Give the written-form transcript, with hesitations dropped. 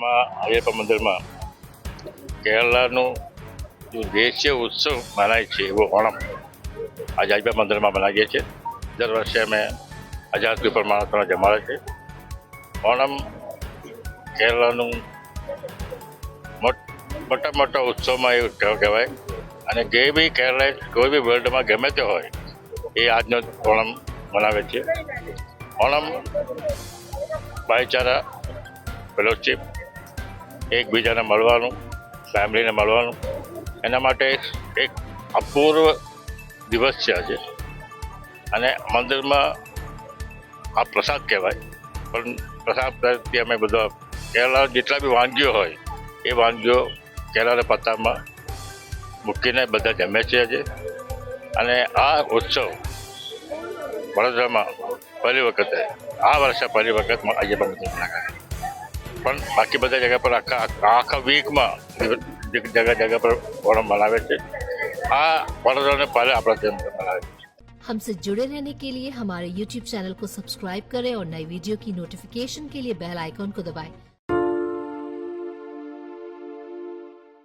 અયપ્પા મંદિરમાં કેરલાનું જો દેશીય ઉત્સવ મનાય છે એવો ઓણમ આજે અયપ્પા મંદિરમાં મનાવીએ છીએ. દર વર્ષે અમે 1000થી ઉપર માણસોને જમાડે છે. ઓણમ કેરલાનું મોટા ઉત્સવમાં એવું કહેવાય અને જે બી કેરલા કોઈ બી વર્લ્ડમાં ગમે તે હોય એ આજનો ઓણમ મનાવે છે. ઓણમ ભાઈચારા, ફેલોશિપ, એકબીજાને મળવાનું, ફેમિલીને મળવાનું, એના માટે એક અપૂર્વ દિવસ છે આજે. અને મંદિરમાં આ પ્રસાદ કહેવાય, પણ પ્રસાદ તરીકે અમે બધા કેરલા જેટલા બી વાનગીઓ હોય એ વાનગીઓ કેરલાના પત્તામાં મૂકીને બધા જમે છે આજે. અને આ ઉત્સવ વડોદરામાં પહેલી વખતે આ વર્ષે પહેલી વખત અયપ્પા મંદિર મનાવ્યા. પણ બાકી બધા જગ્યા પર આખા વીકમાં જગ્યા પર ઓણમ મનાવે છે. આ વડોદરાને પહેલે આપણા દેશ મનાવે છે. हमसे जुड़े रहने के लिए हमारे YouTube चैनल को सब्सक्राइब करें और नई वीडियो की नोटिफिकेशन के लिए बेल आइकॉन को दबाएं